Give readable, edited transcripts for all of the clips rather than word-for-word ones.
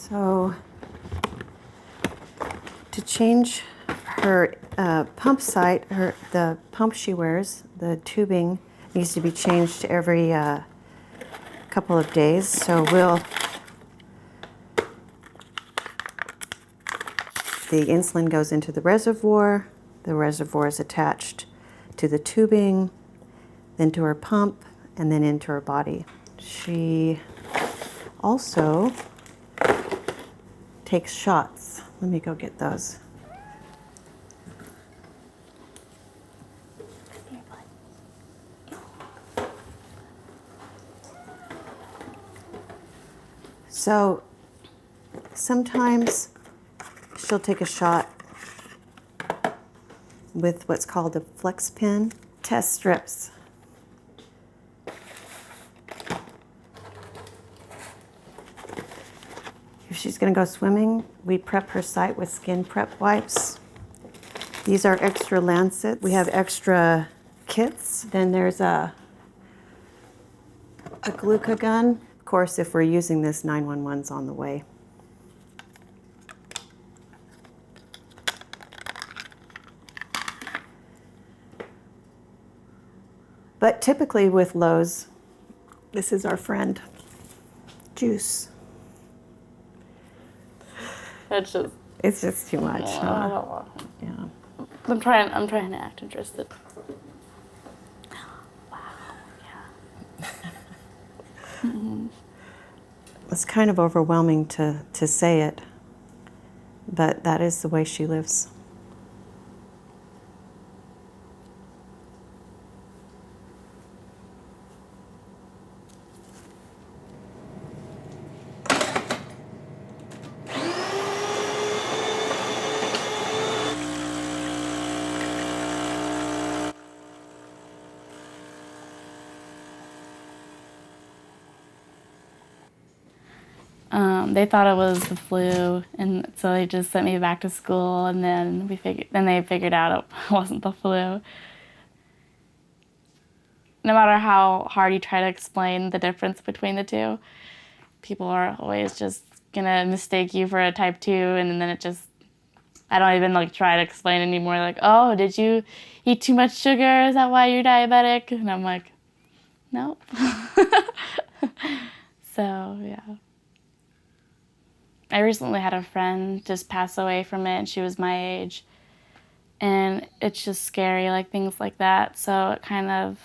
So to change her pump site, the pump she wears, the tubing needs to be changed every couple of days. So the insulin goes into the reservoir is attached to the tubing, then to her pump, and then into her body. She also takes shots. Let me go get those. So sometimes she'll take a shot with what's called a flex pen. Test strips. If she's going to go swimming, we prep her site with skin prep wipes. These are extra lancets. We have extra kits. Then there's a glucagon. Of course, if we're using this, 911's on the way. But typically with Lowe's, this is our friend, Juice. It's just too much. Yeah, I don't want it. Yeah. I'm trying to act interested. Wow, yeah. Mm-hmm. It's kind of overwhelming to say it, but that is the way she lives. They thought it was the flu, and so they just sent me back to school, and then they figured out it wasn't the flu. No matter how hard you try to explain the difference between the two, people are always just gonna mistake you for a type 2, and then I don't even try to explain anymore. Like, oh, did you eat too much sugar? Is that why you're diabetic? And I'm like, nope. So, yeah. I recently had a friend just pass away from it, and she was my age. And it's just scary, things like that. So it kind of,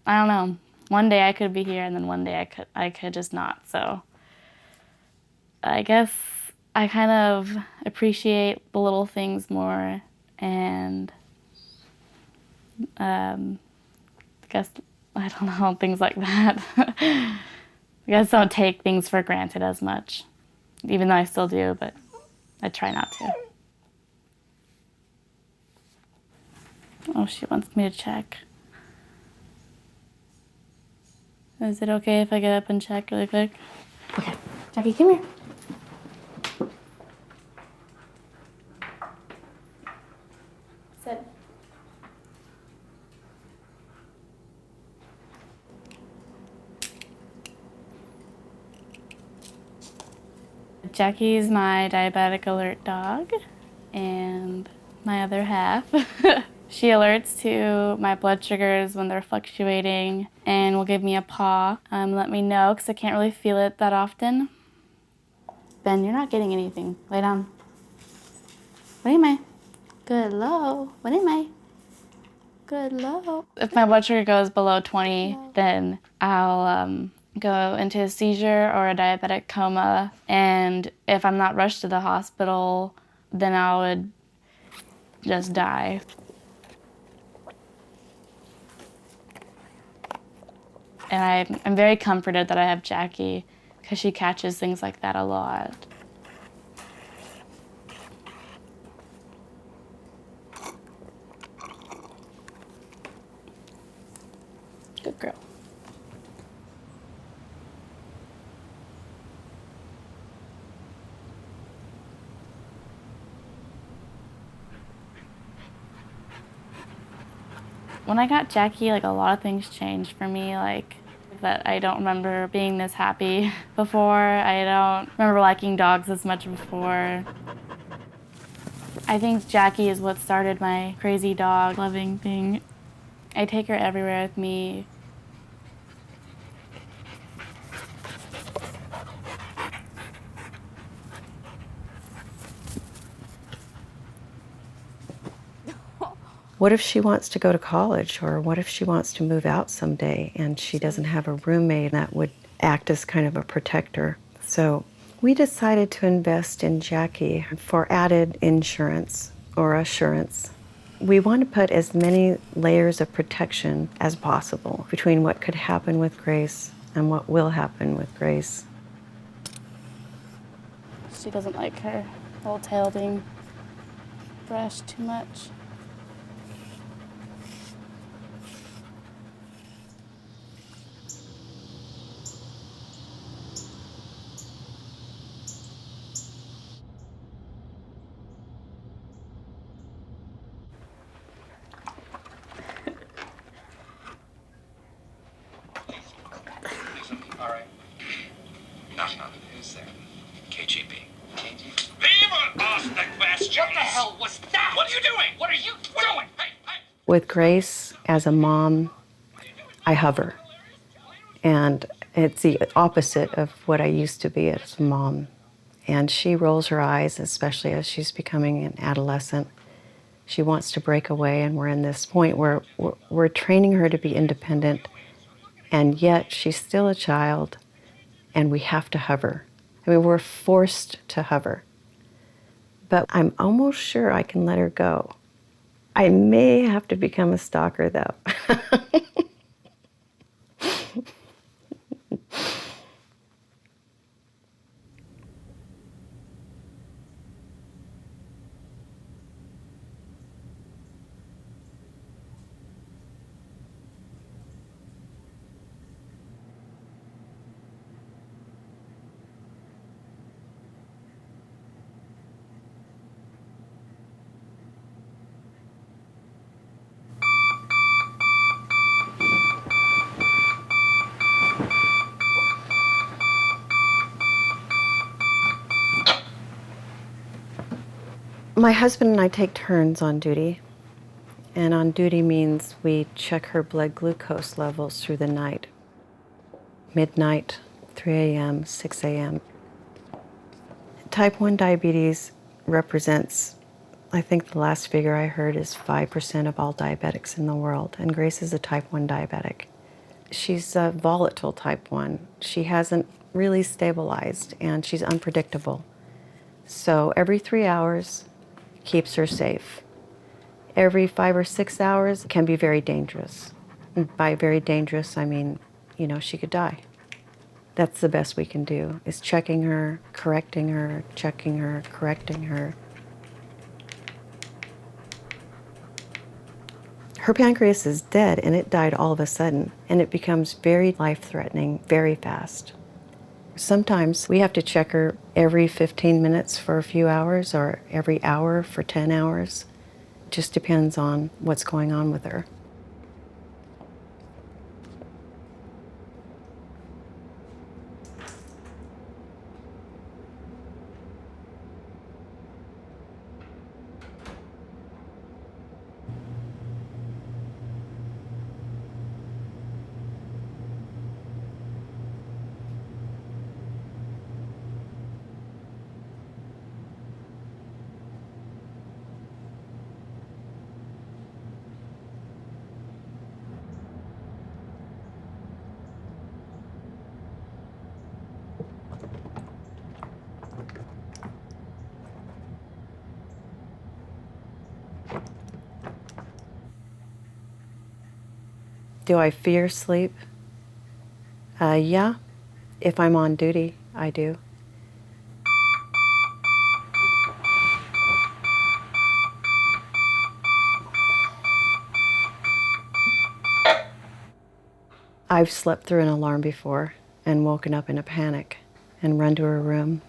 I don't know. One day I could be here, and then one day I could just not. So I guess I kind of appreciate the little things more, and I guess, I don't know, things like that. I guess don't take things for granted as much, even though I still do, but I try not to. Oh, she wants me to check. Is it okay if I get up and check really quick? Okay. Jackie, come here. Sit. Jackie's my diabetic alert dog, and my other half. She alerts to my blood sugars when they're fluctuating and will give me a paw. Let me know, because I can't really feel it that often. Ben, you're not getting anything. Lay down. What am I? Good low. What am I? Good low. If my blood sugar goes below 20, then I'll go into a seizure or a diabetic coma. And if I'm not rushed to the hospital, then I would just die. And I'm very comforted that I have Jackie, because she catches things like that a lot. Good girl. When I got Jackie, a lot of things changed for me. that I don't remember being this happy before. I don't remember liking dogs as much before. I think Jackie is what started my crazy dog loving thing. I take her everywhere with me. What if she wants to go to college, or what if she wants to move out someday and she doesn't have a roommate that would act as kind of a protector? So we decided to invest in Jackie for added insurance or assurance. We want to put as many layers of protection as possible between what could happen with Grace and what will happen with Grace. She doesn't like her whole tail being brushed too much. All right. Knock, knock. Who's there? KGB. KGB? People ask the question. What the hell was that? What are you doing? What are you doing? Hey, hey. With Grace, as a mom, I hover. And it's the opposite of what I used to be as a mom. And she rolls her eyes, especially as she's becoming an adolescent. She wants to break away, and we're in this point where we're training her to be independent, and yet she's still a child, and we have to hover. I mean, we're forced to hover. But I'm almost sure I can let her go. I may have to become a stalker, though. My husband and I take turns on duty, and on duty means we check her blood glucose levels through the night. Midnight, 3 a.m., 6 a.m. Type 1 diabetes represents, I think the last figure I heard is 5% of all diabetics in the world, and Grace is a type 1 diabetic. She's a volatile type 1. She hasn't really stabilized, and she's unpredictable. So every 3 hours keeps her safe. Every 5 or 6 hours can be very dangerous. And by very dangerous, I mean, she could die. That's the best we can do, is checking her, correcting her, checking her, correcting her. Her pancreas is dead, and it died all of a sudden, and it becomes very life-threatening very fast. Sometimes we have to check her every 15 minutes for a few hours, or every hour for 10 hours. It just depends on what's going on with her. Do I fear sleep? Yeah. If I'm on duty, I do. I've slept through an alarm before and woken up in a panic and run to her room.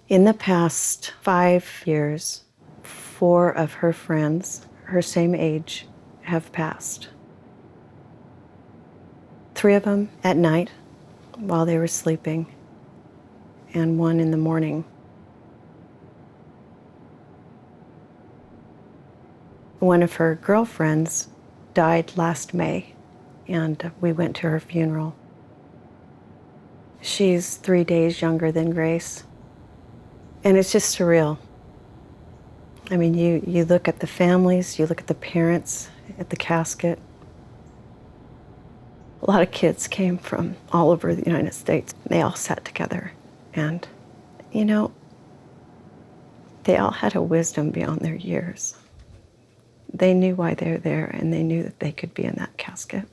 In the past 5 years, 4 of her friends, her same age have passed. 3 of them at night while they were sleeping, and 1 in the morning. One of her girlfriends died last May, and we went to her funeral. She's 3 days younger than Grace, and it's just surreal. I mean, you look at the families, you look at the parents at the casket. A lot of kids came from all over the United States. They all sat together, and, you know, they all had a wisdom beyond their years. They knew why they were there, and they knew that they could be in that casket.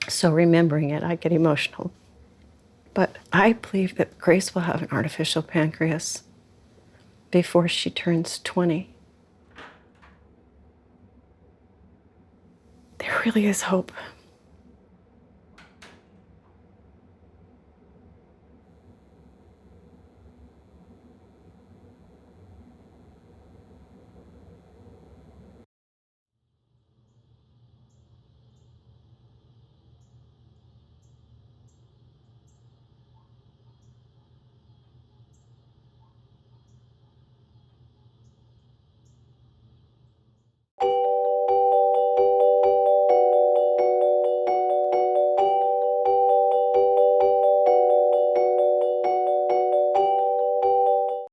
So remembering it, I get emotional. But I believe that Grace will have an artificial pancreas before she turns 20. There really is hope.